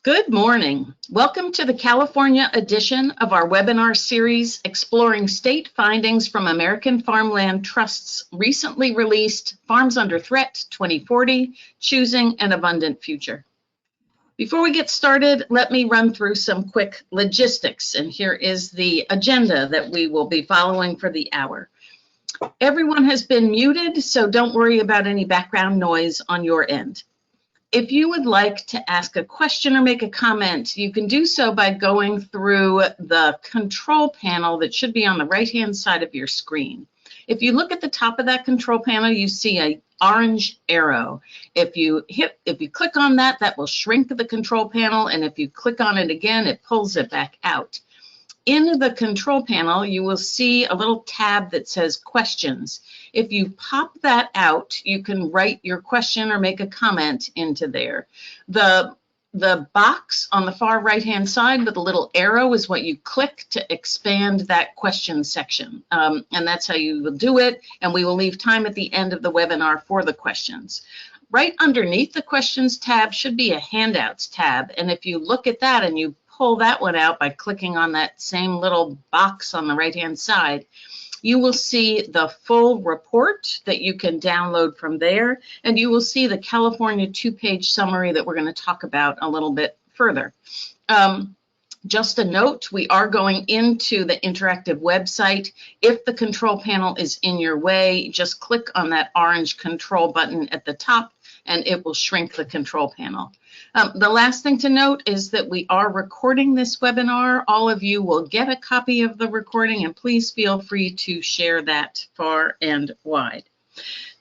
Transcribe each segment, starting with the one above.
Good morning. Welcome to the California edition of our webinar series exploring state findings from American Farmland Trust's recently released Farms Under Threat 2040, Choosing an Abundant Future. Before we get started, let me run through some quick logistics, and here is the agenda that we will be following for the hour. Everyone has been muted, so don't worry about any background noise on your end. If you would like to ask a question or make a comment, you can do so by going through the control panel that should be on the right-hand side of your screen. If you look at the top of that control panel, you see an orange arrow. If you click on that, that will shrink the control panel, and if you click on it again, it pulls it back out. In the control panel, you will see a little tab that says questions. If you pop that out, you can write your question or make a comment into there. The box on the far right-hand side with a little arrow is what you click to expand that question section. And that's how you will do it. And we will leave time at the end of the webinar for the questions. Right underneath the questions tab should be a handouts tab. And if you look at that and you pull that one out by clicking on that same little box on the right-hand side, you will see the full report that you can download from there, and you will see the California two-page summary that we're going to talk about a little bit further. Just a note, we are going into the interactive website. If the control panel is in your way, just click on that orange control button at the top, and it will shrink the control panel. The last thing to note is that we are recording this webinar. All of you will get a copy of the recording, and please feel free to share that far and wide.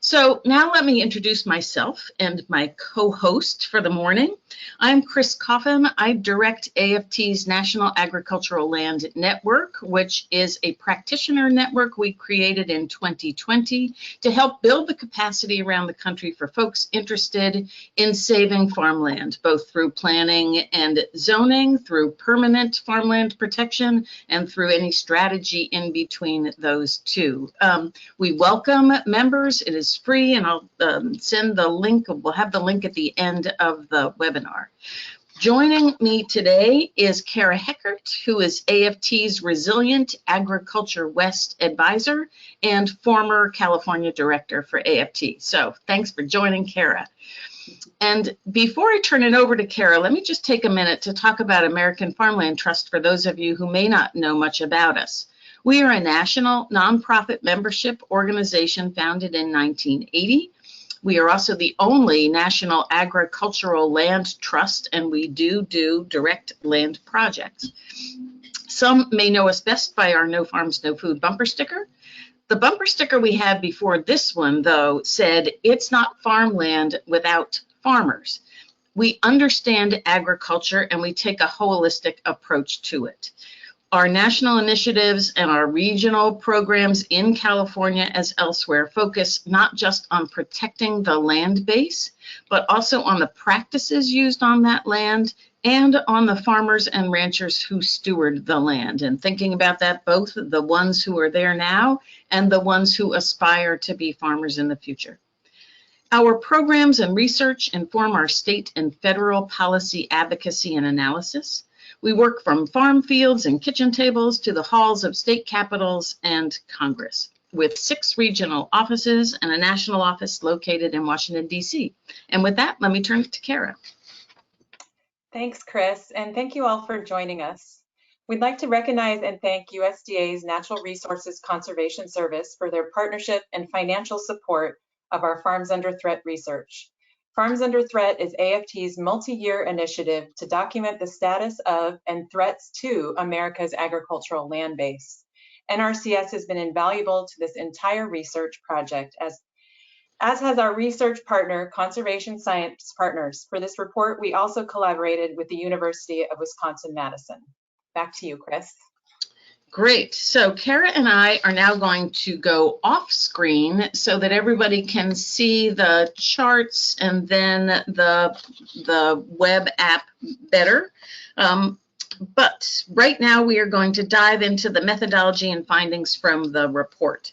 So now let me introduce myself and my co-host for the morning. I'm Chris Coffin. I direct AFT's National Agricultural Land Network, which is a practitioner network we created in 2020 to help build the capacity around the country for folks interested in saving farmland, both through planning and zoning, through permanent farmland protection, and through any strategy in between those two. We welcome members. It is free, and I'll send the link. We'll have the link at the end of the webinar. Joining me today is Kara Heckert, who is AFT's Resilient Agriculture West Advisor and former California Director for AFT. So thanks for joining, Kara. And before I turn it over to Kara, let me just take a minute to talk about American Farmland Trust for those of you who may not know much about us. We are a national nonprofit membership organization founded in 1980. We are also the only national agricultural land trust, and we do direct land projects. Some may know us best by our No Farms, No Food bumper sticker. The bumper sticker we had before this one, though, said, "It's not farmland without farmers." We understand agriculture, and we take a holistic approach to it. Our national initiatives and our regional programs in California as elsewhere focus not just on protecting the land base, but also on the practices used on that land and on the farmers and ranchers who steward the land. And thinking about that, both the ones who are there now and the ones who aspire to be farmers in the future. Our programs and research inform our state and federal policy advocacy and analysis. We work from farm fields and kitchen tables to the halls of state capitals and Congress, with 6 regional offices and a national office located in Washington, D.C. And with that, let me turn it to Kara. Thanks, Chris, and thank you all for joining us. We'd like to recognize and thank USDA's Natural Resources Conservation Service for their partnership and financial support of our Farms Under Threat research. Farms Under Threat is AFT's multi-year initiative to document the status of and threats to America's agricultural land base. NRCS has been invaluable to this entire research project, as has our research partner, Conservation Science Partners. For this report, we also collaborated with the University of Wisconsin-Madison. Back to you, Chris. Great. So Kara and I are now going to go off screen so that everybody can see the charts and then the web app better. But right now we are going to dive into the methodology and findings from the report.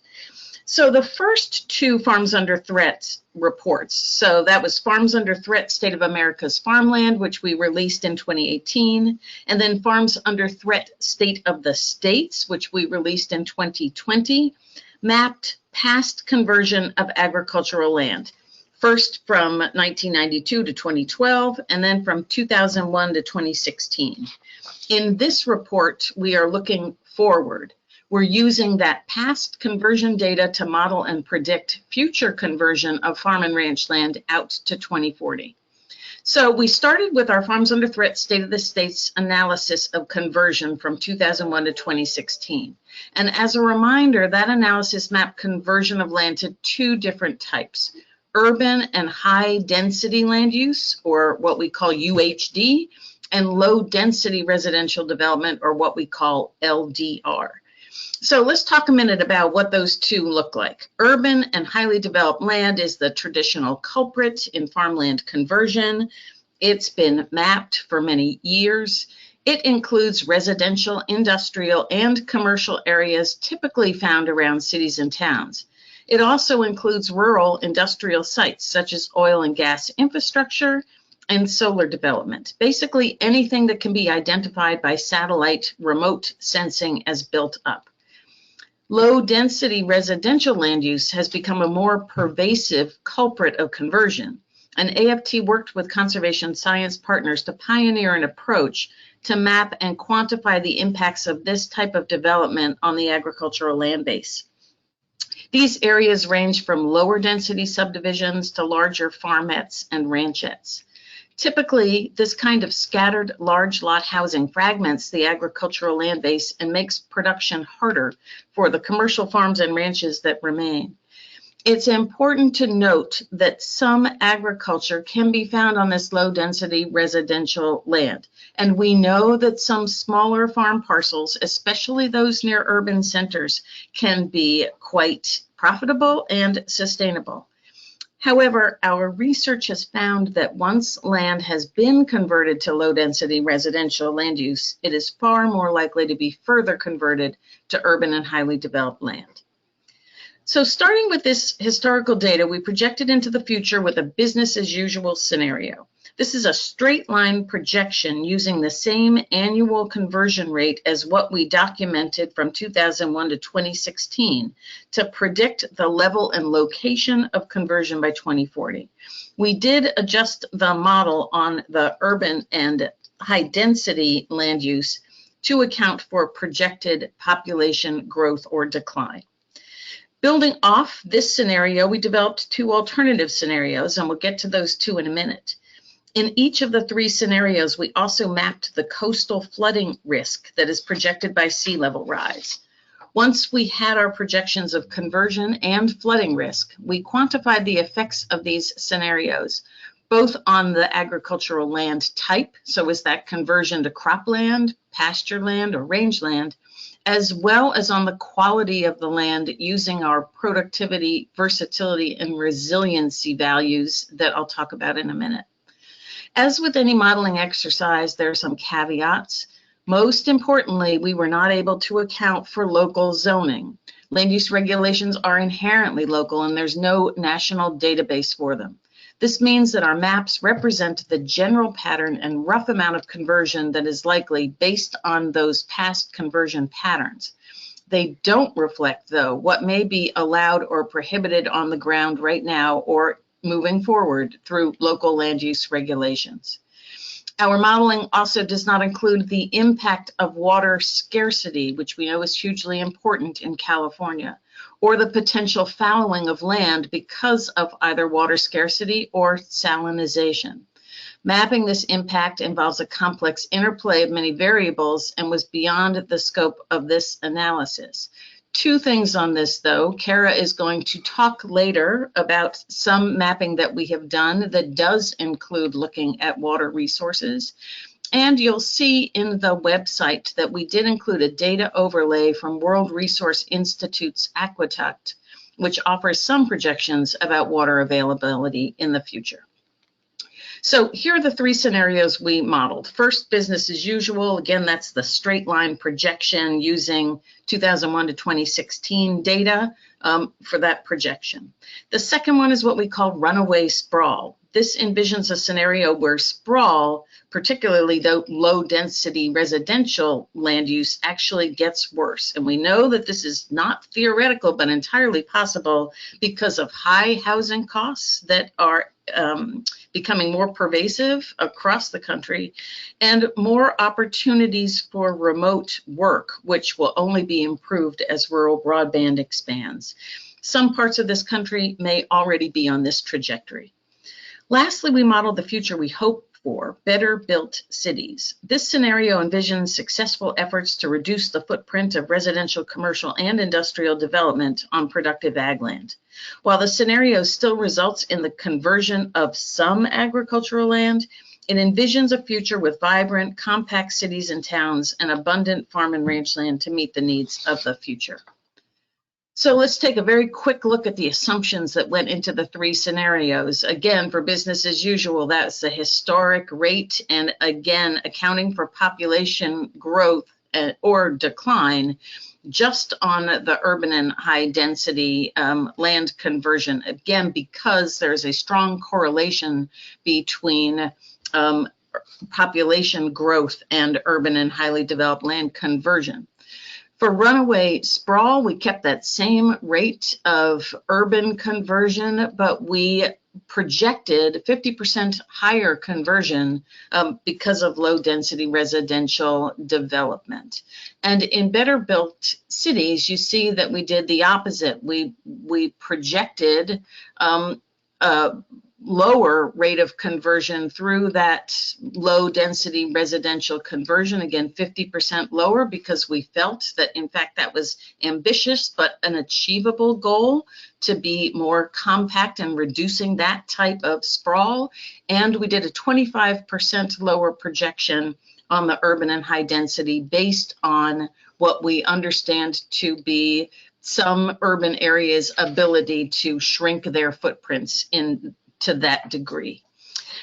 So the first two Farms Under Threat reports, so that was Farms Under Threat, State of America's Farmland, which we released in 2018, and then Farms Under Threat, State of the States, which we released in 2020, mapped past conversion of agricultural land, first from 1992 to 2012, and then from 2001 to 2016. In this report, we are looking forward. We're using that past conversion data to model and predict future conversion of farm and ranch land out to 2040. So we started with our Farms Under Threat State of the States analysis of conversion from 2001 to 2016. And as a reminder, that analysis mapped conversion of land to two different types: urban and high density land use, or what we call UHD, and low density residential development, or what we call LDR. So let's talk a minute about what those two look like. Urban and highly developed land is the traditional culprit in farmland conversion. It's been mapped for many years. It includes residential, industrial, and commercial areas typically found around cities and towns. It also includes rural industrial sites such as oil and gas infrastructure and solar development. Basically anything that can be identified by satellite remote sensing as built up. Low density residential land use has become a more pervasive culprit of conversion, and AFT worked with conservation science partners to pioneer an approach to map and quantify the impacts of this type of development on the agricultural land base. These areas range from lower density subdivisions to larger farmettes and ranchettes. Typically, this kind of scattered large lot housing fragments the agricultural land base and makes production harder for the commercial farms and ranches that remain. It's important to note that some agriculture can be found on this low density residential land. And we know that some smaller farm parcels, especially those near urban centers, can be quite profitable and sustainable. However, our research has found that once land has been converted to low-density residential land use, it is far more likely to be further converted to urban and highly developed land. So starting with this historical data, we projected into the future with a business as usual scenario. This is a straight line projection using the same annual conversion rate as what we documented from 2001 to 2016 to predict the level and location of conversion by 2040. We did adjust the model on the urban and high density land use to account for projected population growth or decline. Building off this scenario, we developed two alternative scenarios, and we'll get to those two in a minute. In each of the three scenarios, we also mapped the coastal flooding risk that is projected by sea level rise. Once we had our projections of conversion and flooding risk, we quantified the effects of these scenarios, both on the agricultural land type, so is that conversion to cropland, pasture land, or rangeland, as well as on the quality of the land using our productivity, versatility, and resiliency values that I'll talk about in a minute. As with any modeling exercise, there are some caveats. Most importantly, we were not able to account for local zoning. Land use regulations are inherently local and there's no national database for them. This means that our maps represent the general pattern and rough amount of conversion that is likely based on those past conversion patterns. They don't reflect, though, what may be allowed or prohibited on the ground right now or moving forward through local land use regulations. Our modeling also does not include the impact of water scarcity, which we know is hugely important in California, or the potential fallowing of land because of either water scarcity or salinization. Mapping this impact involves a complex interplay of many variables and was beyond the scope of this analysis. Two things on this, though. Kara is going to talk later about some mapping that we have done that does include looking at water resources. And you'll see in the website that we did include a data overlay from World Resource Institute's Aqueduct, which offers some projections about water availability in the future. So here are the three scenarios we modeled. First, business as usual. Again, that's the straight line projection using 2001 to 2016 data for that projection. The second one is what we call runaway sprawl. This envisions a scenario where sprawl, particularly the low density residential land use, actually gets worse. And we know that this is not theoretical, but entirely possible because of high housing costs that are becoming more pervasive across the country, and more opportunities for remote work, which will only be improved as rural broadband expands. Some parts of this country may already be on this trajectory. Lastly, we modeled the future we hope for, better built cities. This scenario envisions successful efforts to reduce the footprint of residential, commercial, and industrial development on productive ag land. While the scenario still results in the conversion of some agricultural land, it envisions a future with vibrant, compact cities and towns and abundant farm and ranch land to meet the needs of the future. So let's take a very quick look at the assumptions that went into the three scenarios. Again, for business as usual, that's the historic rate, and again, accounting for population growth or decline just on the urban and high density land conversion. Again, because there's a strong correlation between population growth and urban and highly developed land conversion. For runaway sprawl, we kept that same rate of urban conversion, but we projected 50% higher conversion because of low density residential development. And in better built cities, you see that we did the opposite. We projected lower rate of conversion through that low density residential conversion, again 50% lower, because we felt that in fact that was ambitious but an achievable goal to be more compact and reducing that type of sprawl. And we did a 25% lower projection on the urban and high density based on what we understand to be some urban areas' ability to shrink their footprints to that degree.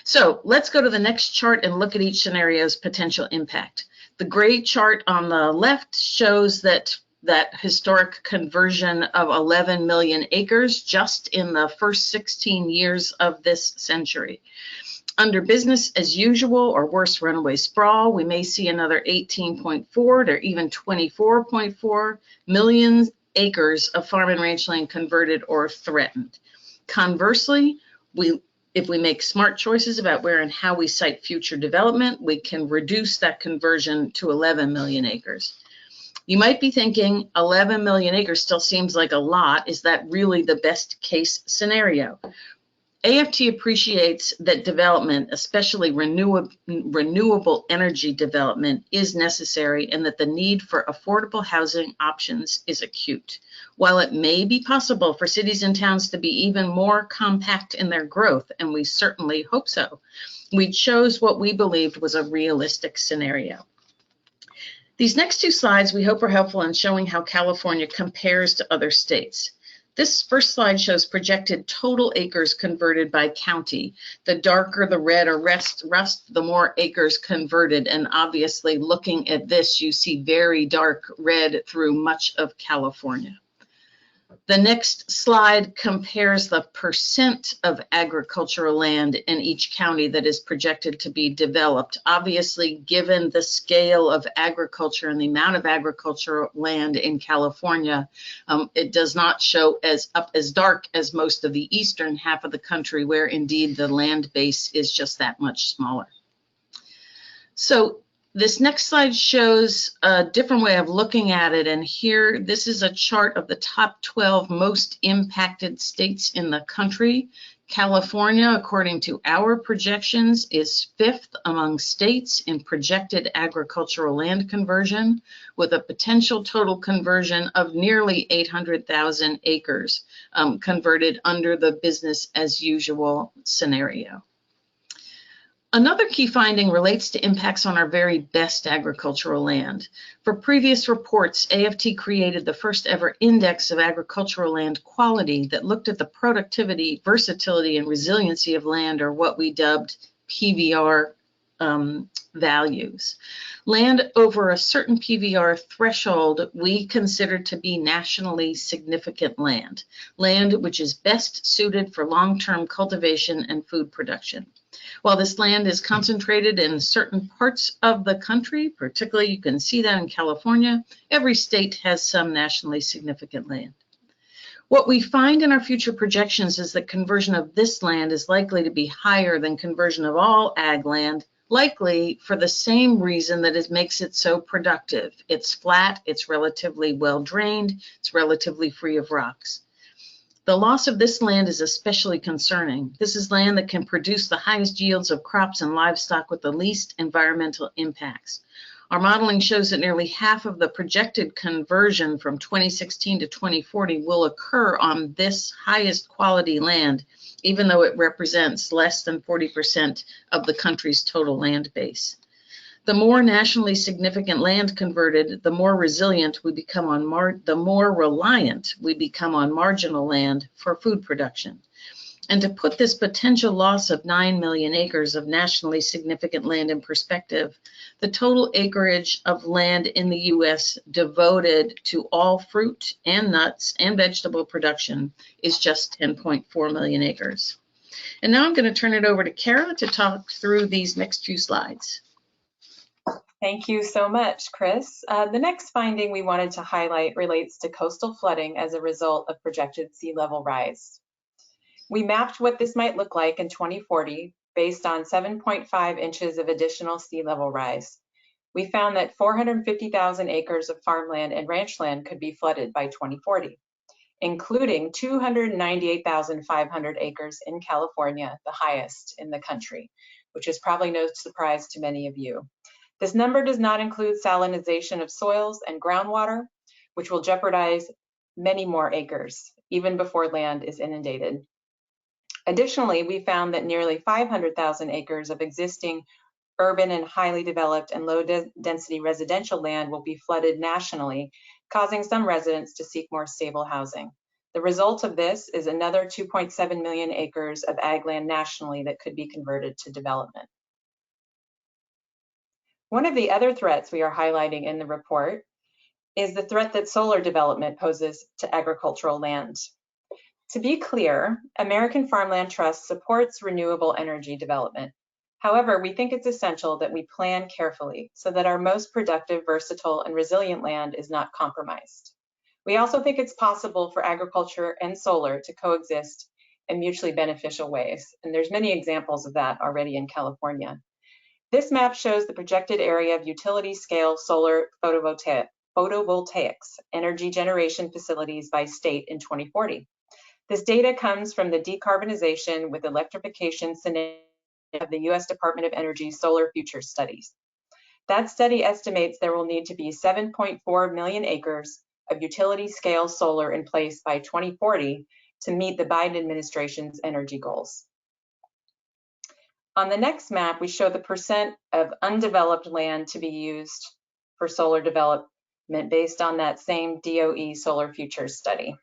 So let's go to the next chart and look at each scenario's potential impact. The gray chart on the left shows that historic conversion of 11 million acres just in the first 16 years of this century. Under business as usual, or worse, runaway sprawl, we may see another 18.4 to even 24.4 million acres of farm and ranch land converted or threatened. Conversely, if we make smart choices about where and how we site future development, we can reduce that conversion to 11 million acres. You might be thinking 11 million acres still seems like a lot. Is that really the best case scenario? AFT appreciates that development, especially renewable energy development, is necessary, and that the need for affordable housing options is acute. While it may be possible for cities and towns to be even more compact in their growth, and we certainly hope so, we chose what we believed was a realistic scenario. These next two slides we hope are helpful in showing how California compares to other states. This first slide shows projected total acres converted by county. The darker the red or rust, the more acres converted. And obviously looking at this, you see very dark red through much of California. The next slide compares the percent of agricultural land in each county that is projected to be developed. Obviously, given the scale of agriculture and the amount of agricultural land in California, it does not show as dark as most of the eastern half of the country, where indeed the land base is just that much smaller. So this next slide shows a different way of looking at it, and here, this is a chart of the top 12 most impacted states in the country. California, according to our projections, is 5th among states in projected agricultural land conversion, with a potential total conversion of nearly 800,000 acres converted under the business as usual scenario. Another key finding relates to impacts on our very best agricultural land. For previous reports, AFT created the first ever index of agricultural land quality that looked at the productivity, versatility, and resiliency of land, or what we dubbed PVR values. Land over a certain PVR threshold we consider to be nationally significant land, land which is best suited for long-term cultivation and food production. While this land is concentrated in certain parts of the country, particularly you can see that in California, every state has some nationally significant land. What we find in our future projections is that conversion of this land is likely to be higher than conversion of all ag land, likely for the same reason that it makes it so productive. It's flat, it's relatively well drained, it's relatively free of rocks. The loss of this land is especially concerning. This is land that can produce the highest yields of crops and livestock with the least environmental impacts. Our modeling shows that nearly half of the projected conversion from 2016 to 2040 will occur on this highest quality land, even though it represents less than 40% of the country's total land base. The more nationally significant land converted, the more resilient we become the more reliant we become on marginal land for food production. And to put this potential loss of 9 million acres of nationally significant land in perspective, the total acreage of land in the U.S. devoted to all fruit and nuts and vegetable production is just 10.4 million acres. And now I'm going to turn it over to Kara to talk through these next few slides. Thank you so much, Chris. The next finding we wanted to highlight relates to coastal flooding as a result of projected sea level rise. We mapped what this might look like in 2040 based on 7.5 inches of additional sea level rise. We found that 450,000 acres of farmland and ranchland could be flooded by 2040, including 298,500 acres in California, the highest in the country, which is probably no surprise to many of you. This number does not include salinization of soils and groundwater, which will jeopardize many more acres, even before land is inundated. Additionally, we found that nearly 500,000 acres of existing urban and highly developed and low-density residential land will be flooded nationally, causing some residents to seek more stable housing. The result of this is another 2.7 million acres of ag land nationally that could be converted to development. One of the other threats we are highlighting in the report is the threat that solar development poses to agricultural land. To be clear, American Farmland Trust supports renewable energy development. However, we think it's essential that we plan carefully so that our most productive, versatile, and resilient land is not compromised. We also think it's possible for agriculture and solar to coexist in mutually beneficial ways, and there's many examples of that already in California. This map shows the projected area of utility-scale solar photovoltaics energy generation facilities by state in 2040. This data comes from the Decarbonization with Electrification Scenario of the U.S. Department of Energy Solar Futures Studies. That study estimates there will need to be 7.4 million acres of utility-scale solar in place by 2040 to meet the Biden administration's energy goals. On the next map, we show the percent of undeveloped land to be used for solar development based on that same DOE Solar Futures study.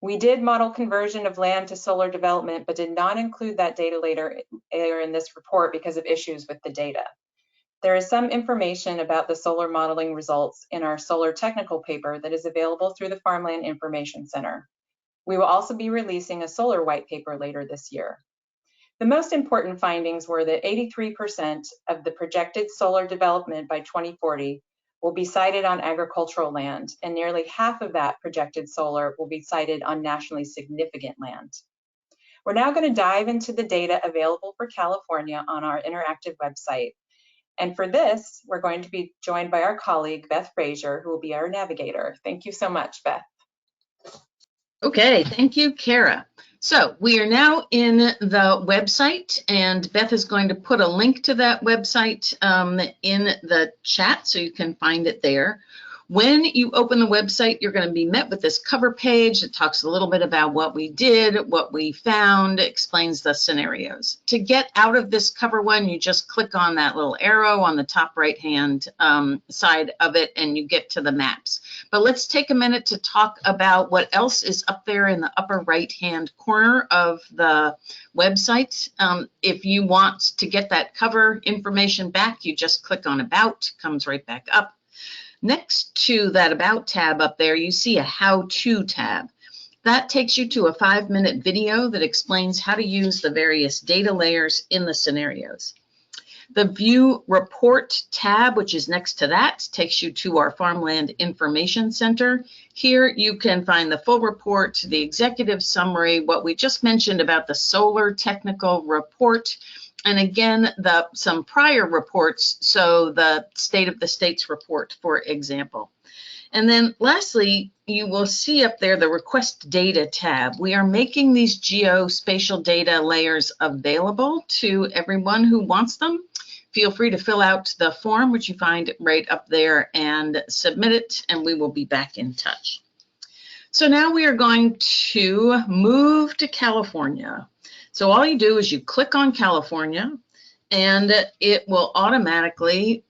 We did model conversion of land to solar development, but did not include that data later in this report because of issues with the data. There is some information about the solar modeling results in our solar technical paper that is available through the Farmland Information Center. We will also be releasing a solar white paper later this year. The most important findings were that 83% of the projected solar development by 2040 will be sited on agricultural land, and nearly half of that projected solar will be sited on nationally significant land. We're now going to dive into the data available for California on our interactive website. And for this, we're going to be joined by our colleague, Beth Frazier, who will be our navigator. Thank you so much, Beth. Okay, thank you, Kara. So we are now in the website, and Beth is going to put a link to that website in the chat so you can find it there. When you open the website, you're going to be met with this cover page that talks a little bit about what we did, what we found, explains the scenarios. To get out of this cover one, you just click on that little arrow on the top right-hand side of it, and you get to the maps. But let's take a minute to talk about what else is up there in the upper right-hand corner of the website. If you want to get that cover information back, you just click on About, comes right back up. Next to that About tab up there, you see a How-To tab. That takes you to a 5-minute video that explains how to use the various data layers in the scenarios. The View Report tab, which is next to that, takes you to our Farmland Information Center. Here you can find the full report, the executive summary, what we just mentioned about the solar technical report, and again, some prior reports, so the State of the States report, for example. And then lastly, you will see up there the Request Data tab. We are making these geospatial data layers available to everyone who wants them. Feel free to fill out the form, which you find right up there, and submit it, and we will be back in touch. So now we are going to move to California. So all you do is you click on California, and it will automatically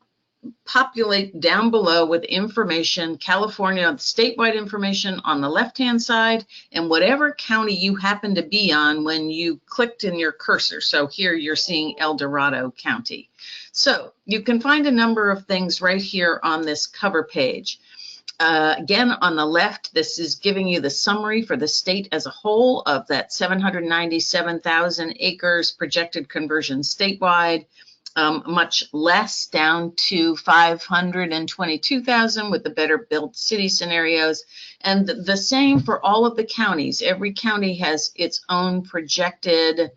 populate down below with information, California, statewide information on the left-hand side, and whatever county you happen to be on when you clicked in your cursor. So here you're seeing El Dorado County. So you can find a number of things right here on this cover page. Again, on the left, this is giving you the summary for the state as a whole of that 797,000 acres projected conversion statewide, much less down to 522,000 with the better built city scenarios. And the same for all of the counties. Every county has its own projected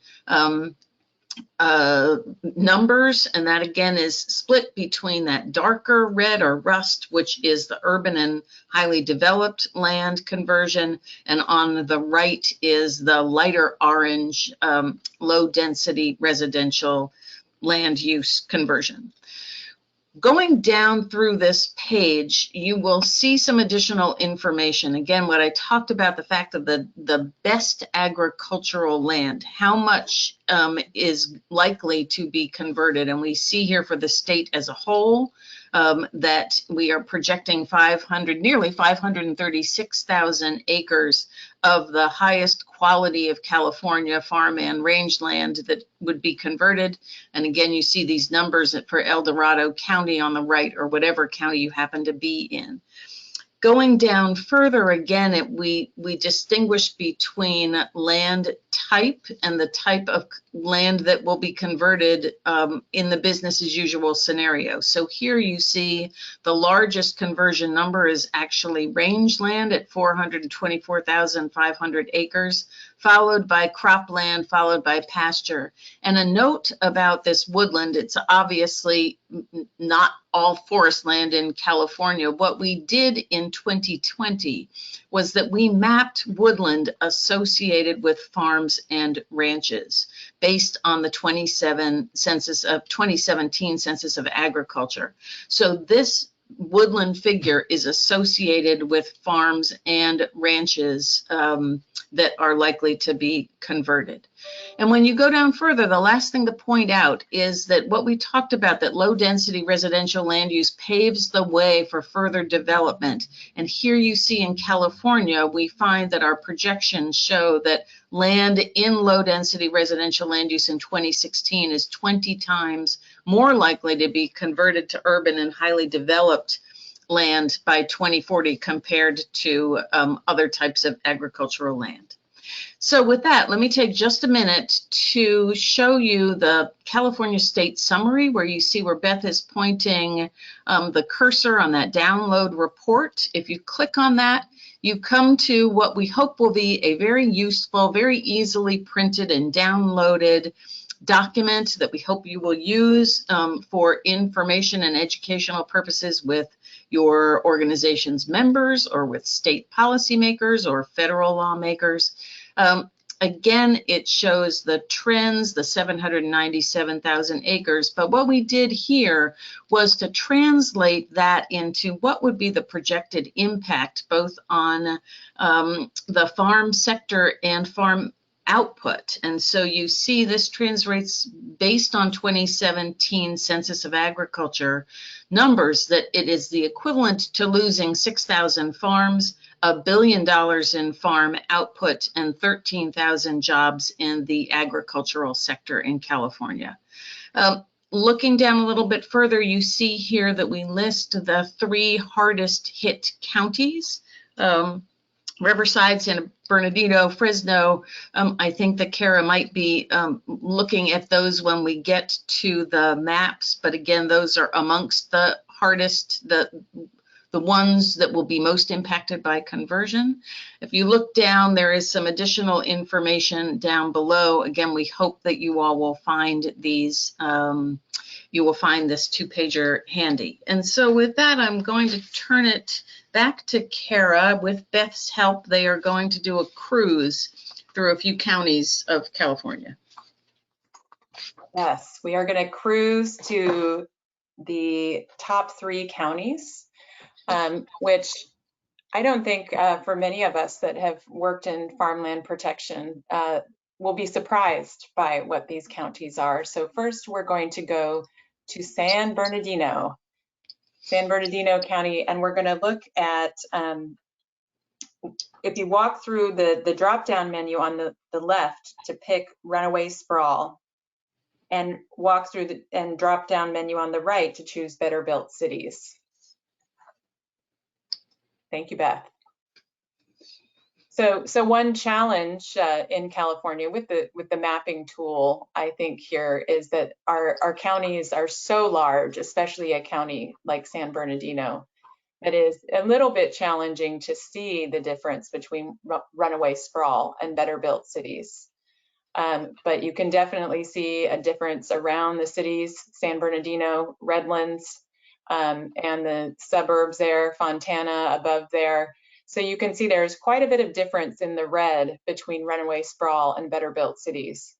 numbers, and that again is split between that darker red or rust, which is the urban and highly developed land conversion, and on the right is the lighter orange, low density residential land use conversion. Going down through this page, you will see some additional information. Again, what I talked about, the fact of the best agricultural land, how much is likely to be converted. And we see here for the state as a whole that we are projecting nearly 536,000 acres of the highest quality of California farm and rangeland that would be converted. And again, you see these numbers for El Dorado County on the right, or whatever county you happen to be in. Going down further, again, we distinguish between land type and the type of land that will be converted in the business as usual scenario. So here you see the largest conversion number is actually rangeland at 424,500 acres, followed by cropland, followed by pasture. And a note about this woodland, it's obviously not all forest land in California. What we did in 2020 was that we mapped woodland associated with farms and ranches based on the 2017 Census of Agriculture. So this woodland figure is associated with farms and ranches that are likely to be converted. And when you go down further, the last thing to point out is that what we talked about, that low density residential land use paves the way for further development. And here you see in California, we find that our projections show that land in low density residential land use in 2016 is 20 times more likely to be converted to urban and highly developed land by 2040 compared to other types of agricultural land. So with that, let me take just a minute to show you the California State Summary, where you see where Beth is pointing the cursor on that download report. If you click on that, you come to what we hope will be a very useful, very easily printed and downloaded document that we hope you will use for information and educational purposes with your organization's members or with state policymakers or federal lawmakers. Again, it shows the trends, the 797,000 acres. But what we did here was to translate that into what would be the projected impact both on the farm sector and farm output. And so you see this translates based on 2017 Census of Agriculture numbers that it is the equivalent to losing 6,000 farms, $1 billion in farm output, and 13,000 jobs in the agricultural sector in California. Looking down a little bit further, you see here that we list the 3 hardest hit counties. Riverside, San Bernardino, Fresno. I think that Kara might be looking at those when we get to the maps, but again, those are amongst the hardest, the ones that will be most impacted by conversion. If you look down, there is some additional information down below. Again, we hope that you all will find these, you will find this 2-pager handy. And so with that, I'm going to turn it back to Kara. With Beth's help, they are going to do a cruise through a few counties of California. Yes, we are going to cruise to the top 3 counties, which I don't think for many of us that have worked in farmland protection will be surprised by what these counties are. So first, we're going to go to San Bernardino County, and we're going to look at, if you walk through the drop-down menu on the left to pick Runaway Sprawl, and walk through the drop-down menu on the right to choose Better Built Cities. Thank you, Beth. So one challenge in California with the mapping tool, I think here, is that our counties are so large, especially a county like San Bernardino, that is a little bit challenging to see the difference between Runaway Sprawl and Better Built Cities. But you can definitely see a difference around the cities, San Bernardino, Redlands, and the suburbs there, Fontana above there. So you can see there's quite a bit of difference in the red between Runaway Sprawl and Better Built Cities.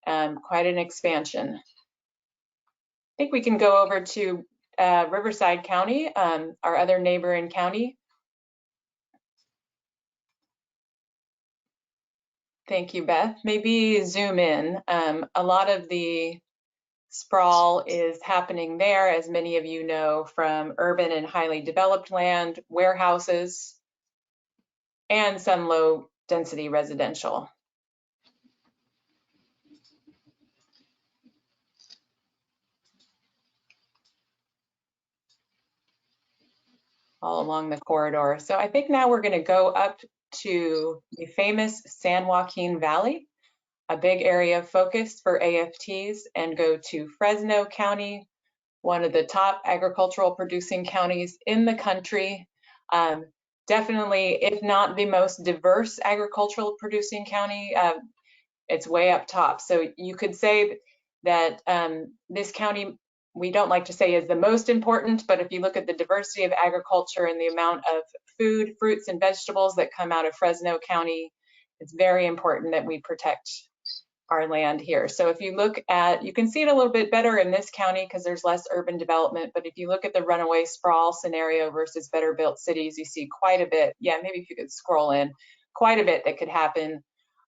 Quite an expansion. I think we can go over to Riverside County, our other neighboring county. Thank you, Beth. Maybe zoom in. A lot of the sprawl is happening there, as many of you know, from urban and highly developed land, warehouses, and some low density residential. All along the corridor. So I think now we're going to go up to the famous San Joaquin Valley, a big area of focus for AFTs, and go to Fresno County, one of the top agricultural producing counties in the country. Definitely, if not the most diverse agricultural producing county, it's way up top. So you could say that this county, we don't like to say is the most important, but if you look at the diversity of agriculture and the amount of food, fruits, and vegetables that come out of Fresno County, it's very important that we protect our land here. So if you look at, you can see it a little bit better in this county because there's less urban development, but if you look at the runaway sprawl scenario versus better built cities, you see quite a bit. Yeah, maybe if you could scroll in, quite a bit that could happen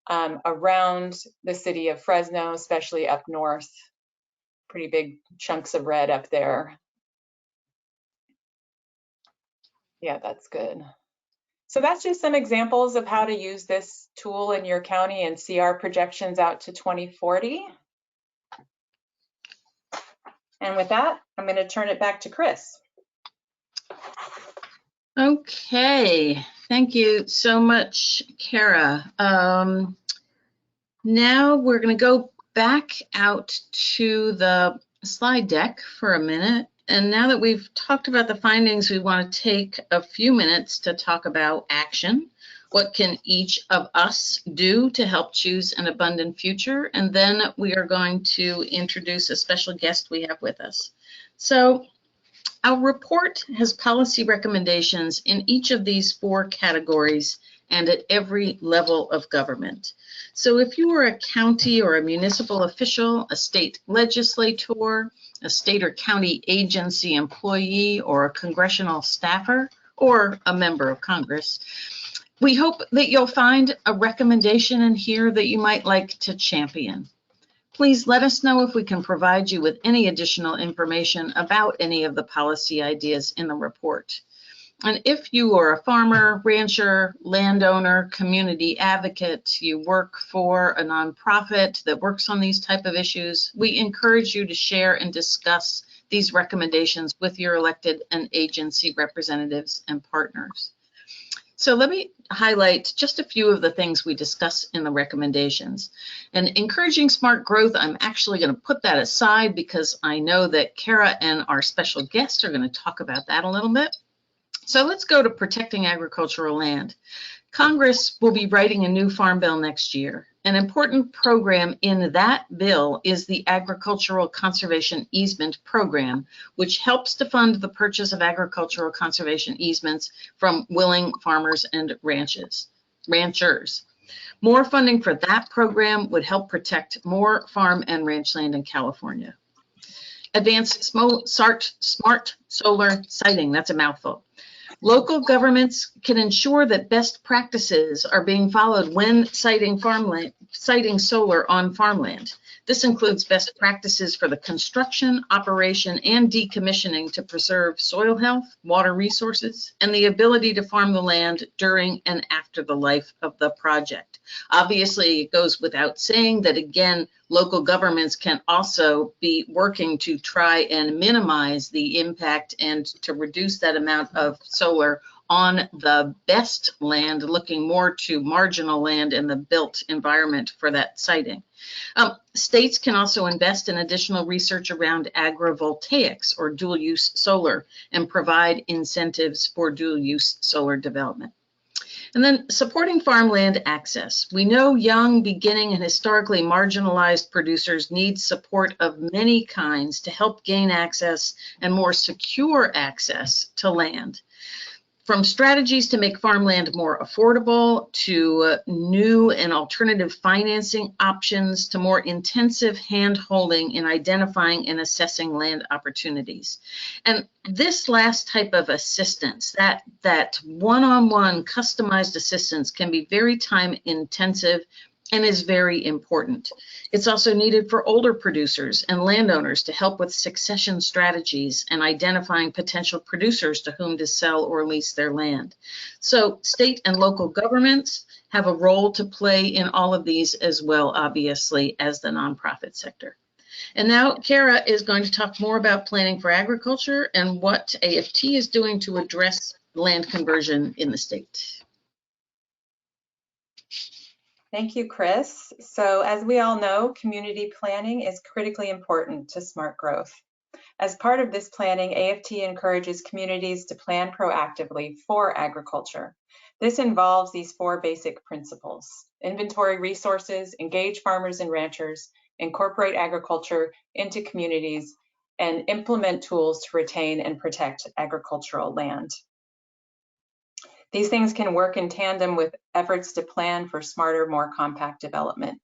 around the city of Fresno, especially up north. Pretty big chunks of red up there. Yeah, that's good. So that's just some examples of how to use this tool in your county and see our projections out to 2040. And with that, I'm going to turn it back to Chris. Okay, thank you so much, Kara. Now we're going to go back out to the slide deck for a minute. And now that we've talked about the findings, we want to take a few minutes to talk about action. What can each of us do to help choose an abundant future? And then we are going to introduce a special guest we have with us. So our report has policy recommendations in each of these 4 categories and at every level of government. So if you are a county or a municipal official, a state legislator, a state or county agency employee, or a congressional staffer, or a member of Congress, we hope that you'll find a recommendation in here that you might like to champion. Please let us know if we can provide you with any additional information about any of the policy ideas in the report. And if you are a farmer, rancher, landowner, community advocate, you work for a nonprofit that works on these type of issues, we encourage you to share and discuss these recommendations with your elected and agency representatives and partners. So let me highlight just a few of the things we discuss in the recommendations. And encouraging smart growth, I'm actually going to put that aside because I know that Kara and our special guest are going to talk about that a little bit. So let's go to protecting agricultural land. Congress will be writing a new farm bill next year. An important program in that bill is the Agricultural Conservation Easement Program, which helps to fund the purchase of agricultural conservation easements from willing farmers and ranchers. More funding for that program would help protect more farm and ranch land in California. Advanced smart solar siting, that's a mouthful. Local governments can ensure that best practices are being followed when siting solar on farmland. This includes best practices for the construction, operation, and decommissioning to preserve soil health, water resources, and the ability to farm the land during and after the life of the project. Obviously, it goes without saying that, again, local governments can also be working to try and minimize the impact and to reduce that amount of solar on the best land, looking more to marginal land in the built environment for that siting. States can also invest in additional research around agrivoltaics or dual-use solar and provide incentives for dual-use solar development. And then supporting farmland access. We know young, beginning, and historically marginalized producers need support of many kinds to help gain access and more secure access to land. From strategies to make farmland more affordable, to new and alternative financing options, to more intensive hand-holding in identifying and assessing land opportunities. And this last type of assistance, that one-on-one customized assistance, can be very time-intensive and is very important. It's also needed for older producers and landowners to help with succession strategies and identifying potential producers to whom to sell or lease their land. So state and local governments have a role to play in all of these as well, obviously, as the nonprofit sector. And now Kara is going to talk more about planning for agriculture and what AFT is doing to address land conversion in the state. Thank you, Chris. So as we all know, community planning is critically important to smart growth. As part of this planning, AFT encourages communities to plan proactively for agriculture. This involves these 4 basic principles: inventory resources, engage farmers and ranchers, incorporate agriculture into communities, and implement tools to retain and protect agricultural land. These things can work in tandem with efforts to plan for smarter, more compact development.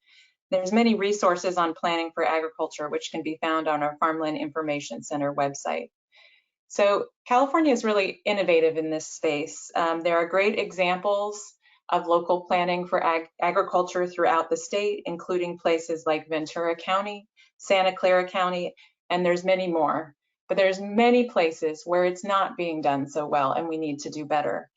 There's many resources on planning for agriculture, which can be found on our Farmland Information Center website. So California is really innovative in this space. There are great examples of local planning for agriculture throughout the state, including places like Ventura County, Santa Clara County, and there's many more. But there's many places where it's not being done so well, and we need to do better.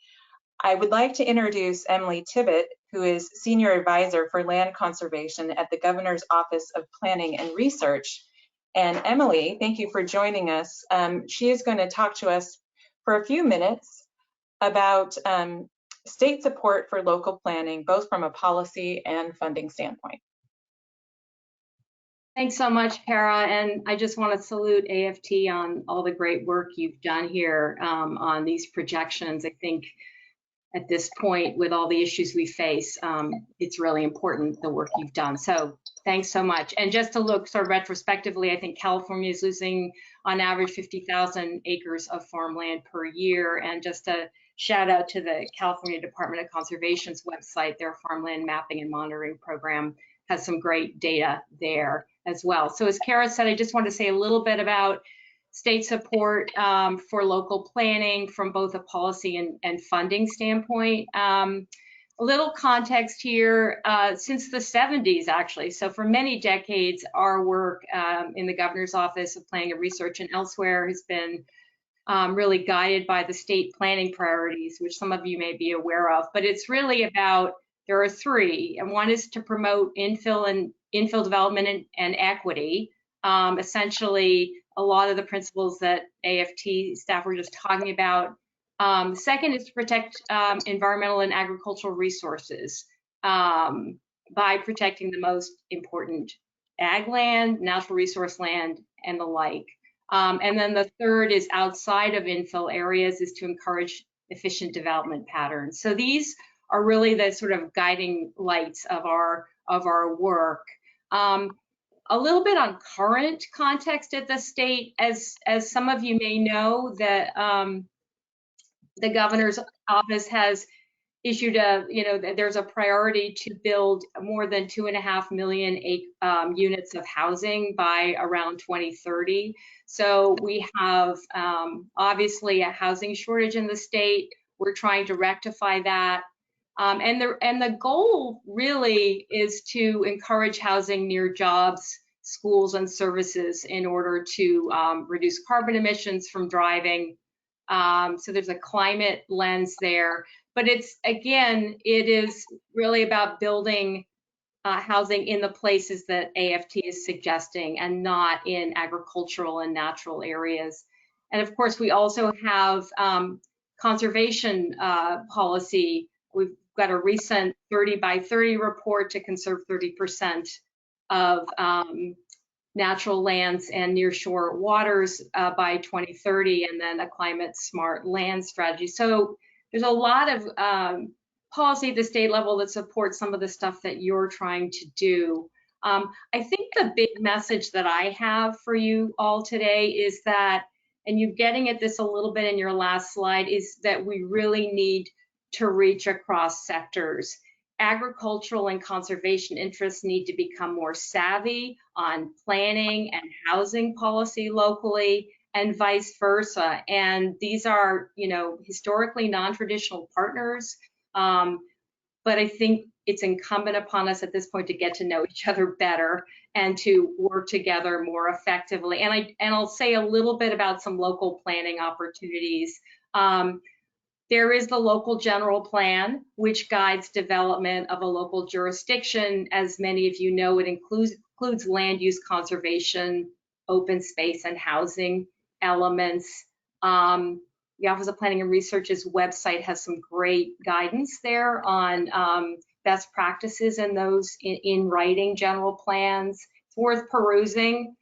I would like to introduce Emily Tibbett, who is Senior Advisor for Land Conservation at the Governor's Office of Planning and Research. And Emily, thank you for joining us. She is going to talk to us for a few minutes about state support for local planning, both from a policy and funding standpoint. Thanks so much, Kara, and I just want to salute AFT on all the great work you've done here on these projections. I think at this point, with all the issues we face, it's really important, the work you've done. So thanks so much. And just to look sort of retrospectively, I think California is losing on average 50,000 acres of farmland per year. And just a shout out to the California Department of Conservation's website, their farmland mapping and monitoring program has some great data there as well. So as Kara said, I just want to say a little bit about state support for local planning from both a policy and funding standpoint. A little context here, since the 70s actually, so for many decades, our work in the Governor's Office of Planning and Research and elsewhere has been really guided by the state planning priorities, which some of you may be aware of, but it's really about, there are three, and one is to promote infill development and equity. Essentially, a lot of the principles that AFT staff were just talking about. Second is to protect environmental and agricultural resources by protecting the most important ag land, natural resource land, and the like. And then the third is outside of infill areas is to encourage efficient development patterns. So these are really the sort of guiding lights of our work. A little bit on current context at the state, as some of you may know, that the Governor's Office has issued there's a priority to build more than 2.5 million units of housing by around 2030. So we have obviously a housing shortage in the state. We're trying to rectify that. And the goal really is to encourage housing near jobs, schools, and services in order to reduce carbon emissions from driving. So there's a climate lens there, but it is really about building housing in the places that AFT is suggesting and not in agricultural and natural areas. And of course, we also have conservation policy. We've got a recent 30 by 30 report to conserve 30% of natural lands and nearshore waters by 2030, and then a climate smart land strategy. So there's a lot of policy at the state level that supports some of the stuff that you're trying to do. I think the big message that I have for you all today is that, and you're getting at this a little bit in your last slide, is that we really need to reach across sectors. Agricultural and conservation interests need to become more savvy on planning and housing policy locally, and vice versa. And these are, historically non-traditional partners, but I think it's incumbent upon us at this point to get to know each other better and to work together more effectively. And I'll say a little bit about some local planning opportunities. There is the local general plan, which guides development of a local jurisdiction. As many of you know, it includes land use conservation, open space, and housing elements. The Office of Planning and Research's website has some great guidance there on best practices in those in writing general plans. It's worth perusing.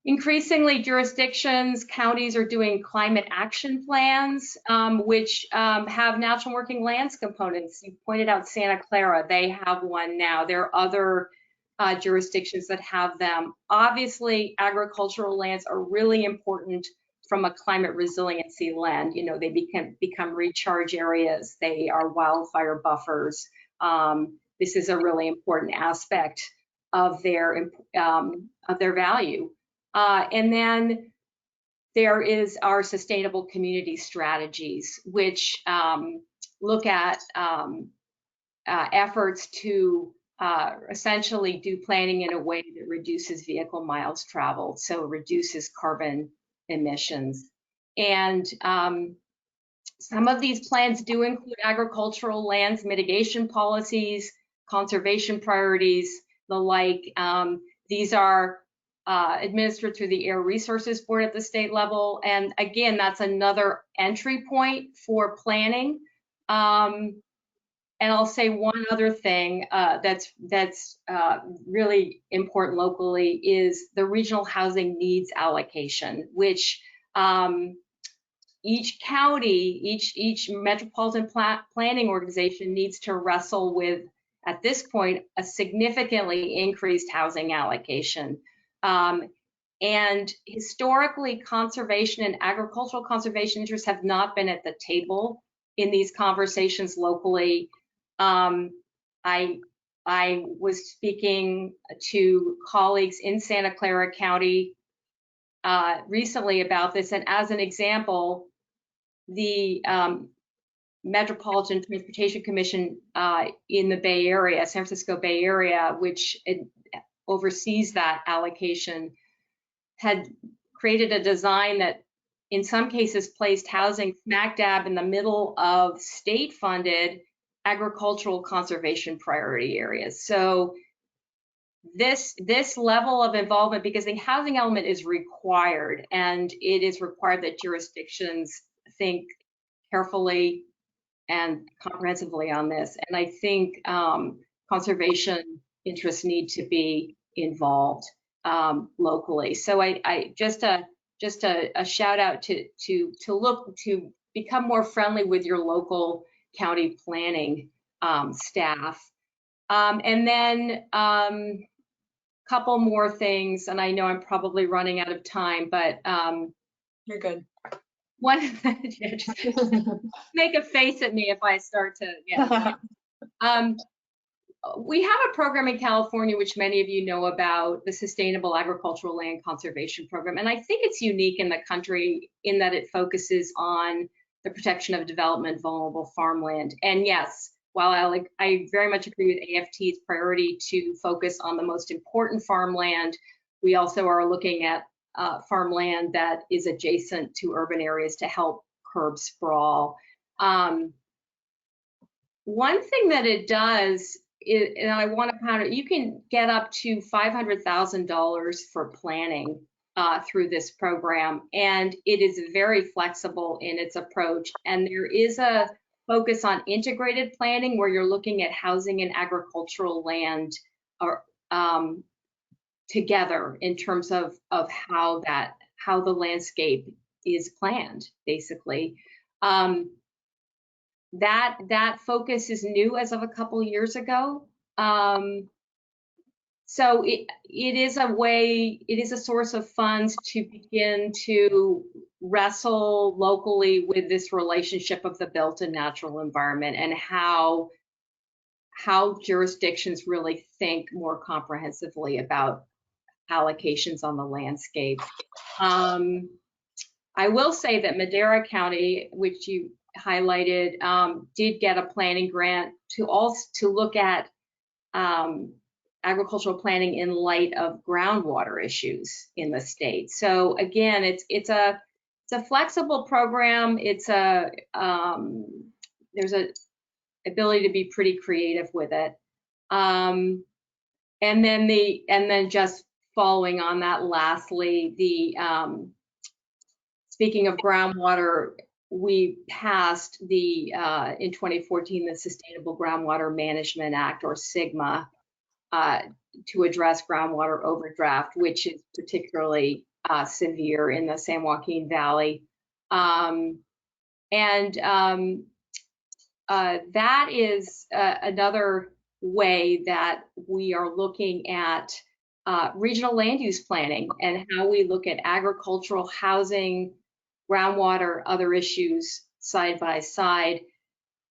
Increasingly, jurisdictions, counties are doing climate action plans, which have natural working lands components. You pointed out Santa Clara, they have one now. There are other jurisdictions that have them. Obviously, agricultural lands are really important from a climate resiliency lens. They become recharge areas. They are wildfire buffers. This is a really important aspect of their value. And then there is our sustainable community strategies, which look at efforts to essentially do planning in a way that reduces vehicle miles traveled, so reduces carbon emissions. And some of these plans do include agricultural lands mitigation policies, conservation priorities, the like. These are administered through the Air Resources Board at the state level. And again, that's another entry point for planning. And I'll say one other thing that's really important locally is the regional housing needs allocation, which each county, each metropolitan planning organization needs to wrestle with, at this point, a significantly increased housing allocation. And historically, conservation and agricultural conservation interests have not been at the table in these conversations locally. I was speaking to colleagues in Santa Clara County recently about this, and as an example, the Metropolitan Transportation Commission in the Bay Area, San Francisco Bay Area, which oversees that allocation, had created a design that in some cases placed housing smack dab in the middle of state-funded agricultural conservation priority areas. So this level of involvement, because the housing element is required, and it is required that jurisdictions think carefully and comprehensively on this. And I think conservation interests need to be involved locally. So I just a shout out to look to become more friendly with your local county planning staff. And then couple more things, and I know I'm probably running out of time, but you're good. One, yeah, just make a face at me if I start to. Yeah. We have a program in California, which many of you know about, the Sustainable Agricultural Land Conservation Program, and I think it's unique in the country in that it focuses on the protection of development vulnerable farmland. And yes, while I very much agree with AFT's priority to focus on the most important farmland, we also are looking at farmland that is adjacent to urban areas to help curb sprawl. One thing that it does is, and I want to pound it, you can get up to $500,000 for planning through this program, and it is very flexible in its approach. And there is a focus on integrated planning where you're looking at housing and agricultural land together in terms of how the landscape is planned, basically. That focus is new as of a couple years ago. So it is a source of funds to begin to wrestle locally with this relationship of the built and natural environment, and how jurisdictions really think more comprehensively about allocations on the landscape. I will say that Madera County, which you highlighted, did get a planning grant to look at agricultural planning in light of groundwater issues in the state. So again, it's a flexible program. There's a ability to be pretty creative with it. And then just following on that, lastly, speaking of groundwater, we passed in 2014 the Sustainable Groundwater Management Act, or SGMA, to address groundwater overdraft, which is particularly severe in the San Joaquin Valley. That is another way that we are looking at regional land use planning and how we look at agricultural, housing, groundwater, other issues side by side.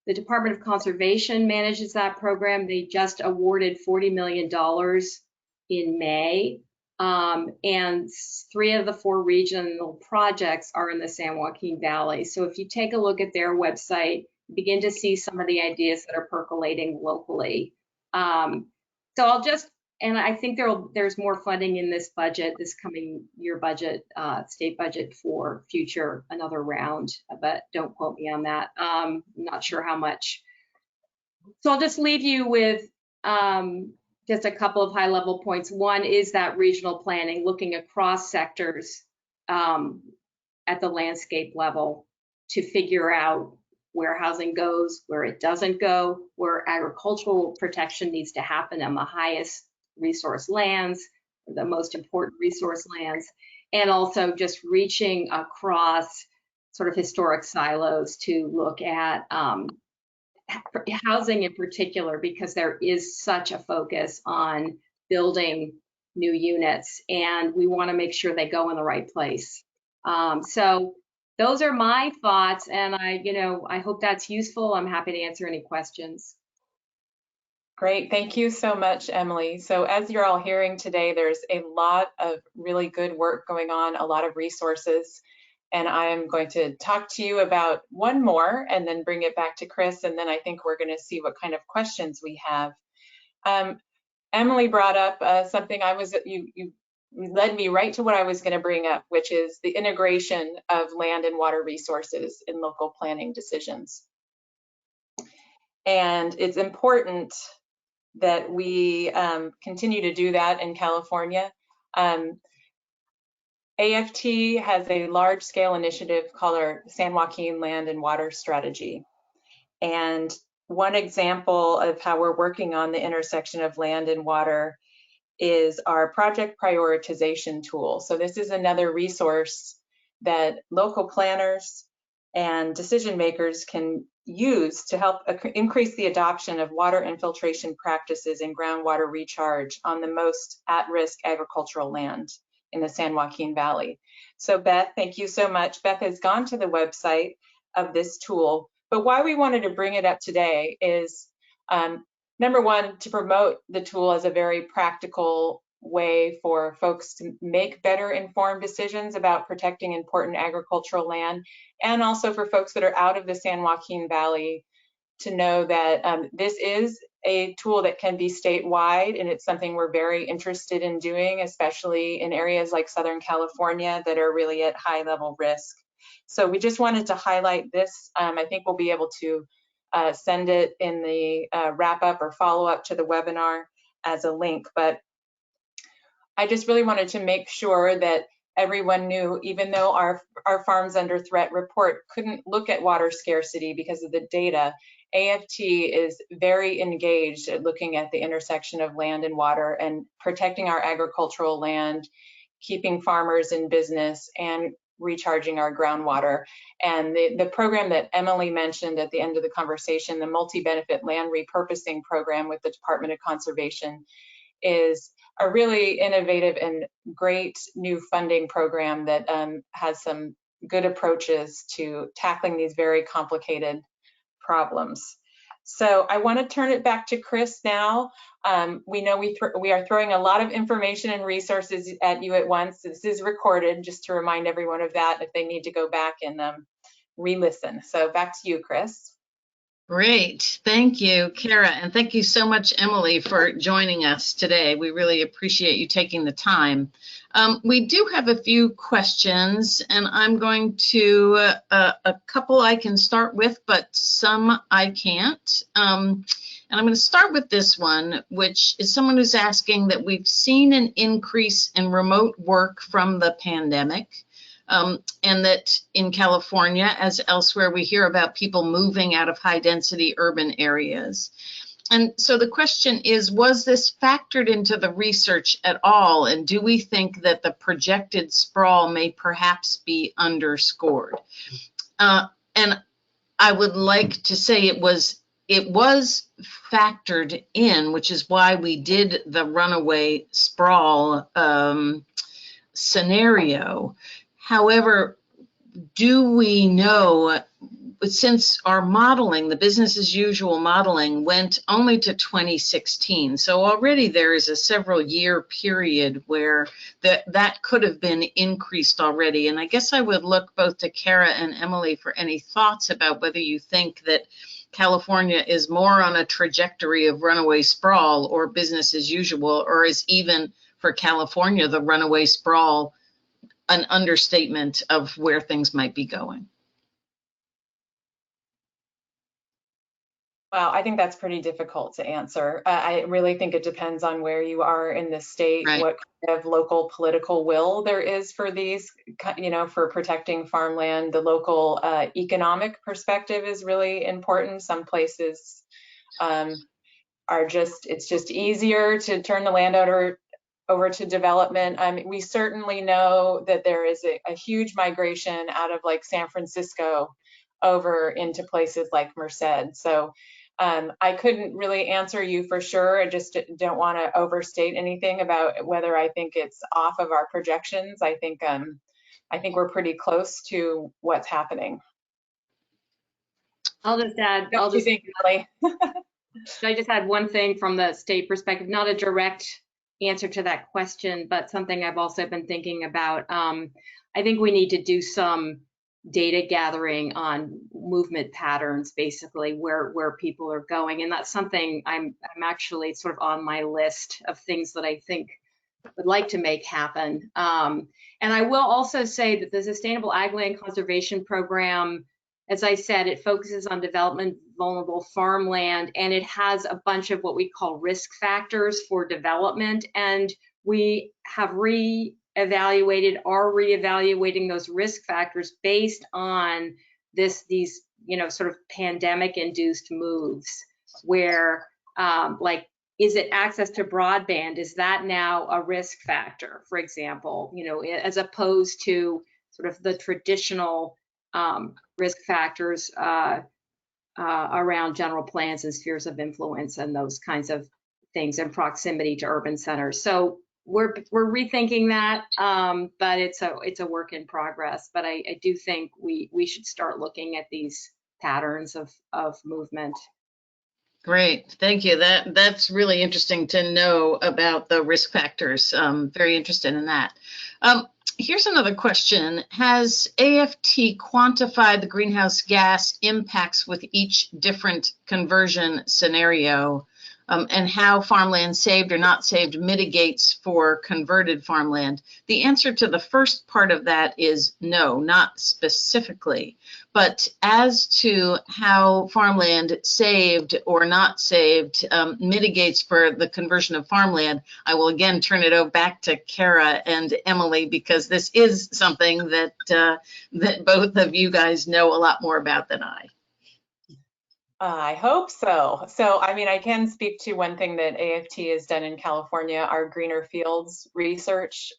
The Department of Conservation manages that program. They just awarded $40 million in May, and 3 of the 4 regional projects are in the San Joaquin Valley. So if you take a look at their website, begin to see some of the ideas that are percolating locally. So I'll just, and I think there's more funding in this budget, this coming year budget, state budget for future, another round, but don't quote me on that. I'm not sure how much. So I'll just leave you with just a couple of high level points. One is that regional planning, looking across sectors at the landscape level to figure out where housing goes, where it doesn't go, where agricultural protection needs to happen on the highest resource lands, the most important resource lands, and also just reaching across sort of historic silos to look at housing in particular, because there is such a focus on building new units, and we want to make sure they go in the right place. So those are my thoughts, and I hope that's useful. I'm happy to answer any questions. Great, thank you so much, Emily. So as you're all hearing today, there's a lot of really good work going on, a lot of resources, and I'm going to talk to you about one more and then bring it back to Chris, and then I think we're going to see what kind of questions we have. Emily brought up something you led me right to what I was going to bring up, which is the integration of land and water resources in local planning decisions. And it's important that we continue to do that in California. AFT has a large-scale initiative called our San Joaquin Land and Water Strategy. And one example of how we're working on the intersection of land and water is our project prioritization tool. So this is another resource that local planners and decision makers can use to help increase the adoption of water infiltration practices and groundwater recharge on the most at-risk agricultural land in the San Joaquin Valley. So Beth, thank you so much. Beth has gone to the website of this tool, but why we wanted to bring it up today is number one, to promote the tool as a very practical way for folks to make better informed decisions about protecting important agricultural land, and also for folks that are out of the San Joaquin Valley to know that this is a tool that can be statewide, and it's something we're very interested in doing, especially in areas like Southern California that are really at high level risk. So we just wanted to highlight this. I think we'll be able to send it in the wrap up or follow up to the webinar as a link, but I just really wanted to make sure that everyone knew, even though our Farms Under Threat report couldn't look at water scarcity because of the data, AFT is very engaged at looking at the intersection of land and water and protecting our agricultural land, keeping farmers in business, and recharging our groundwater. And the program that Emily mentioned at the end of the conversation, the multi-benefit land repurposing program with the Department of Conservation, is a really innovative and great new funding program that has some good approaches to tackling these very complicated problems. So I want to turn it back to Chris now. We know we are throwing a lot of information and resources at you at once. This is recorded, just to remind everyone of that if they need to go back and re-listen. So back to you, Chris. Great. Thank you, Kara. And thank you so much, Emily, for joining us today. We really appreciate you taking the time. We do have a few questions, and I'm going to, a couple I can start with, but some I can't. And I'm going to start with this one, which is someone who's asking that we've seen an increase in remote work from the pandemic. And that in California, as elsewhere, we hear about people moving out of high-density urban areas. And so the question is, was this factored into the research at all? And do we think that the projected sprawl may perhaps be underscored? And I would like to say it was factored in, which is why we did the runaway sprawl scenario. However, do we know, since our modeling, the business as usual modeling, went only to 2016, so already there is a several year period where that could have been increased already. And I guess I would look both to Kara and Emily for any thoughts about whether you think that California is more on a trajectory of runaway sprawl or business as usual, or is even for California the runaway sprawl an understatement of where things might be going? Well, I think that's pretty difficult to answer. I really think it depends on where you are in the state, right, what kind of local political will there is for these, for protecting farmland. The local economic perspective is really important. Some places it's just easier to turn the land over to development. We certainly know that there is a huge migration out of like San Francisco over into places like Merced. So I couldn't really answer you for sure. I just don't want to overstate anything about whether I think it's off of our projections. I think we're pretty close to what's happening. I'll just add, Don't you think, Ellie? I just had one thing from the state perspective, not a direct answer to that question, but something I've also been thinking about. I think we need to do some data gathering on movement patterns, basically where people are going, and that's something I'm actually sort of on my list of things that I think would like to make happen. And I will also say that the Sustainable Ag Land Conservation Program, as I said, it focuses on development vulnerable farmland, and it has a bunch of what we call risk factors for development. And we have are reevaluating those risk factors based on these, sort of pandemic induced moves where like, is it access to broadband? Is that now a risk factor, for example, as opposed to sort of the traditional risk factors around general plans and spheres of influence and those kinds of things, and proximity to urban centers. So we're rethinking that, but it's a work in progress. But I do think we should start looking at these patterns of movement. Great, thank you. That's really interesting to know about the risk factors. Very interested in that. Here's another question. Has AFT quantified the greenhouse gas impacts with each different conversion scenario, and how farmland saved or not saved mitigates for converted farmland? The answer to the first part of that is no, not specifically. But as to how farmland saved or not saved mitigates for the conversion of farmland, I will again turn it back to Kara and Emily, because this is something that that both of you guys know a lot more about than I. I hope so. So, I mean, I can speak to one thing that AFT has done in California, our Greener Fields research.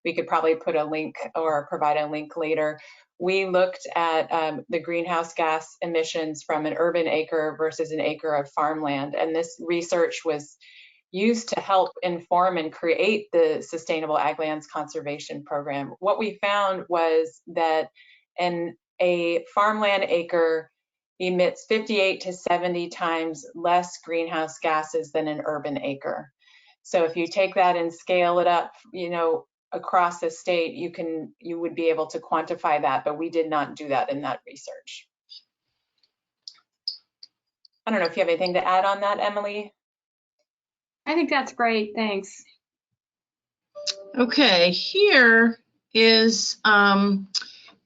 We could probably put a link or provide a link later. We looked at the greenhouse gas emissions from an urban acre versus an acre of farmland. And this research was used to help inform and create the Sustainable Ag Lands Conservation Program. What we found was that a farmland acre emits 58 to 70 times less greenhouse gases than an urban acre. So if you take that and scale it up, across the state, you would be able to quantify that, but we did not do that in that research. I don't know if you have anything to add on that, Emily. I think that's great, thanks. Okay, here is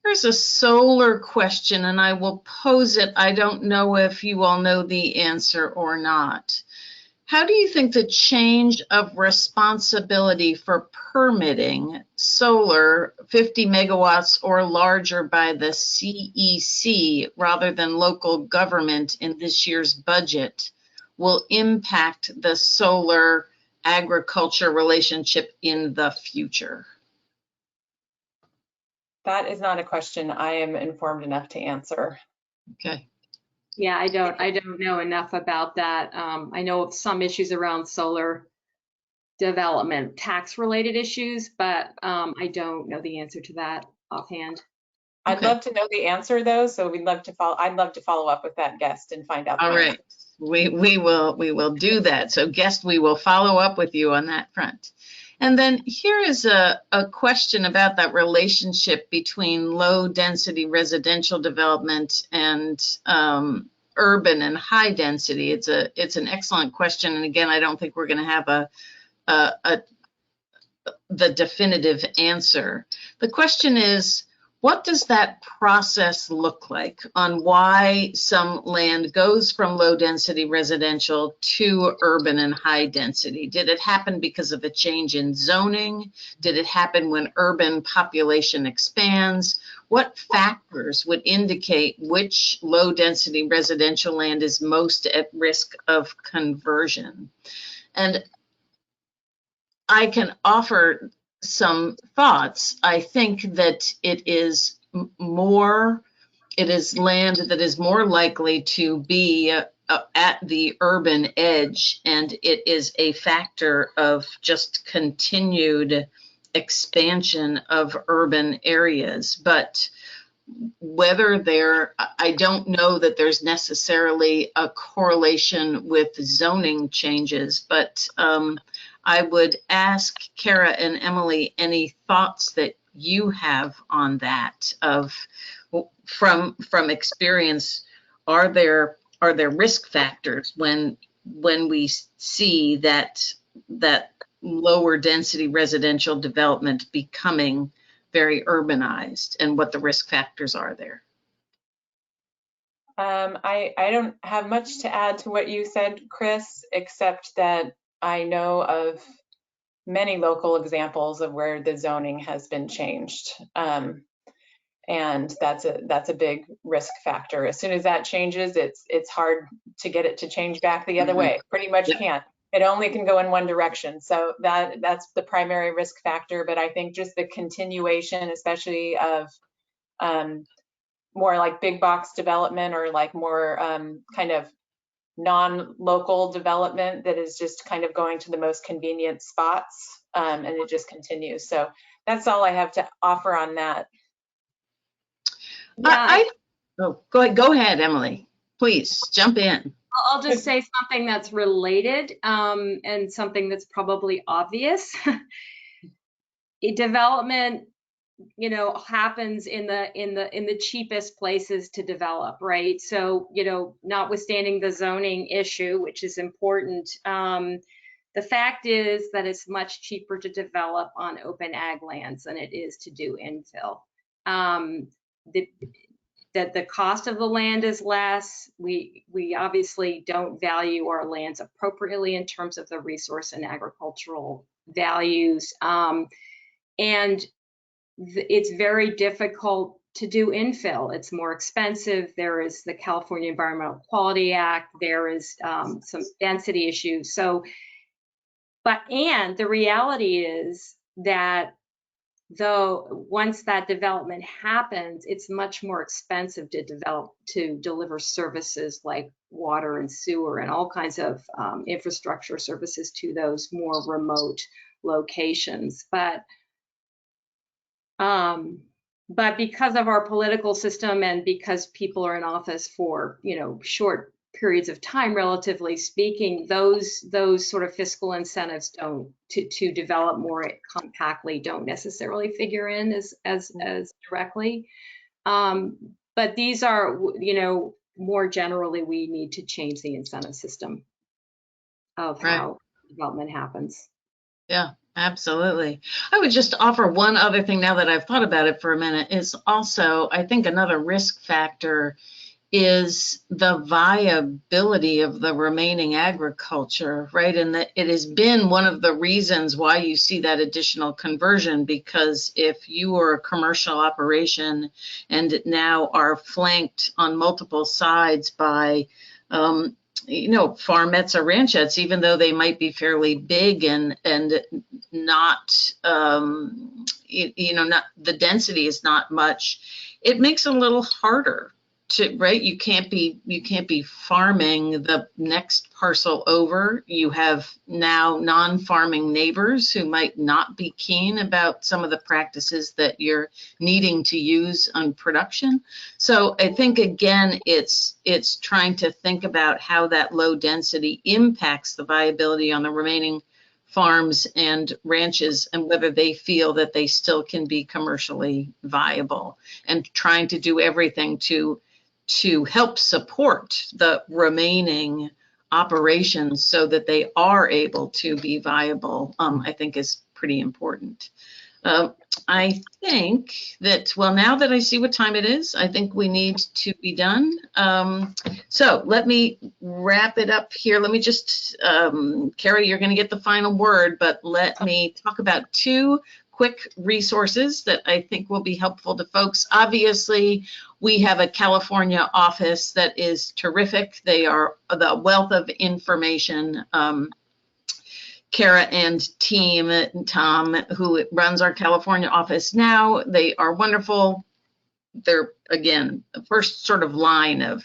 there's a solar question, and I will pose it. I don't know if you all know the answer or not. How do you think the change of responsibility for permitting solar 50 megawatts or larger by the CEC rather than local government in this year's budget will impact the solar agriculture relationship in the future? That is not a question I am informed enough to answer. Okay. Yeah, I don't know enough about that. I know of some issues around solar development, tax-related issues, but I don't know the answer to that offhand. Okay. I'd love to know the answer though, so I'd love to follow up with that guest and find out. All right, we will do that. So guest, we will follow up with you on that front. And then here is a question about that relationship between low density residential development and urban and high density. It's an excellent question. And again, I don't think we're going to have the definitive answer. The question is, what does that process look like on why some land goes from low density residential to urban and high density? Did it happen because of a change in zoning? Did it happen when urban population expands? What factors would indicate which low density residential land is most at risk of conversion? And I can offer some thoughts. I think that it is land that is more likely to be at the urban edge, and it is a factor of just continued expansion of urban areas. But I don't know that there's necessarily a correlation with zoning changes, but I would ask Kara and Emily any thoughts that you have on that from experience. Are there risk factors when we see that lower density residential development becoming very urbanized, and what the risk factors are there? I don't have much to add to what you said, Chris, except that I know of many local examples of where the zoning has been changed. And that's a big risk factor. As soon as that changes, it's hard to get it to change back the other way. Pretty much can't. It only can go in one direction. So that's the primary risk factor. But I think just the continuation, especially of more like big box development, or like more kind of non-local development that is just kind of going to the most convenient spots, and it just continues. So that's all I have to offer on that. Yeah, Go ahead, Emily. Please jump in. I'll just say something that's related, and something that's probably obvious. Development, happens in the cheapest places to develop, right? So, notwithstanding the zoning issue, which is important, the fact is that it's much cheaper to develop on open ag lands than it is to do infill. That the cost of the land is less. We obviously don't value our lands appropriately in terms of the resource and agricultural values. And it's very difficult to do infill. It's more expensive. There is the California Environmental Quality Act. There is some density issues. And the reality is that though once that development happens, it's much more expensive to deliver services like water and sewer and all kinds of infrastructure services to those more remote locations. But because of our political system, and because people are in office for short periods of time, relatively speaking, those sort of fiscal incentives to develop more compactly don't necessarily figure in as directly. But these are, more generally, we need to change the incentive system of how development happens. Yeah, absolutely. I would just offer one other thing now that I've thought about it for a minute, is also, I think another risk factor is the viability of the remaining agriculture, right? And that it has been one of the reasons why you see that additional conversion, because if you are a commercial operation and now are flanked on multiple sides by farmettes or ranchettes, even though they might be fairly big and not, not the density is not much, it makes it a little harder to, right? You can't be farming the next parcel over. You have now non-farming neighbors who might not be keen about some of the practices that you're needing to use on production. So I think, again, it's trying to think about how that low density impacts the viability on the remaining farms and ranches, and whether they feel that they still can be commercially viable, and trying to do everything to help support the remaining operations so that they are able to be viable, I think is pretty important. I think that, well, now that I see what time it is, I think we need to be done. So let me wrap it up here. Let me just, Carrie, you're going to get the final word, but let me talk about two quick resources that I think will be helpful to folks. Obviously, we have a California office that is terrific. They are the wealth of information. Kara and team, Tom, who runs our California office now, they are wonderful. they're, again, the first sort of line of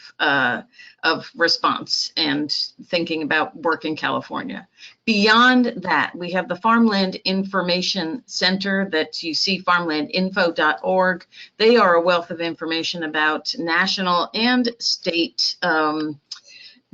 response and thinking about work in California. Beyond that, we have the Farmland Information Center that you see, farmlandinfo.org. They are a wealth of information about national and state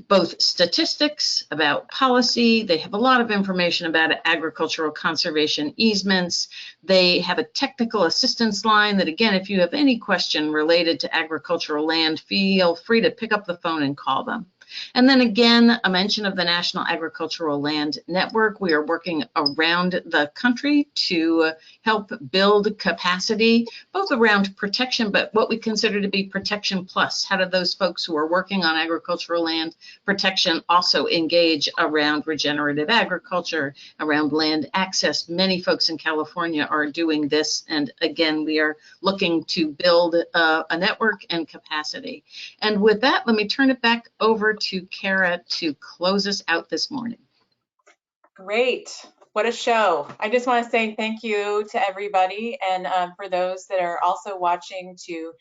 both statistics, about policy. They have a lot of information about agricultural conservation easements. They have a technical assistance line that, again, if you have any question related to agricultural land, feel free to pick up the phone and call them. And then again, a mention of the National Agricultural Land Network. We are working around the country to help build capacity, both around protection, but what we consider to be protection plus. How do those folks who are working on agricultural land protection also engage around regenerative agriculture, around land access? Many folks in California are doing this. And again, we are looking to build a network and capacity. And with that, let me turn it back over to Kara to close us out this morning. Great. What a show. I just want to say thank you to everybody, and for those that are also watching to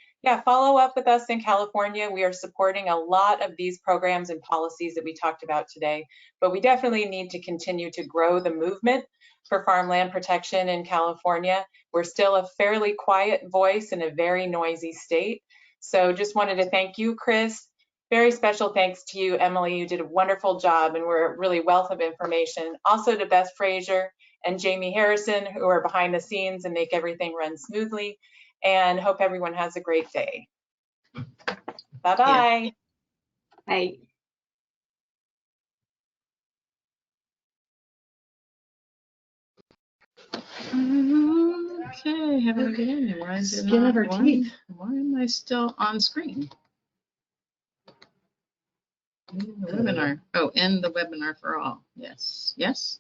follow up with us in California. We are supporting a lot of these programs and policies that we talked about today, but we definitely need to continue to grow the movement for farmland protection in California. We're still a fairly quiet voice in a very noisy state. So just wanted to thank you, Chris. Very special thanks to you, Emily. You did a wonderful job, and we're a really wealth of information. Also to Beth Frazier and Jamie Harrison, who are behind the scenes and make everything run smoothly. And hope everyone has a great day. Bye-bye. Bye. Okay, how do I get in there? Why is it Skin not? of her teeth. Why am I still on screen? In the webinar. Oh, end the webinar for all. Yes. Yes.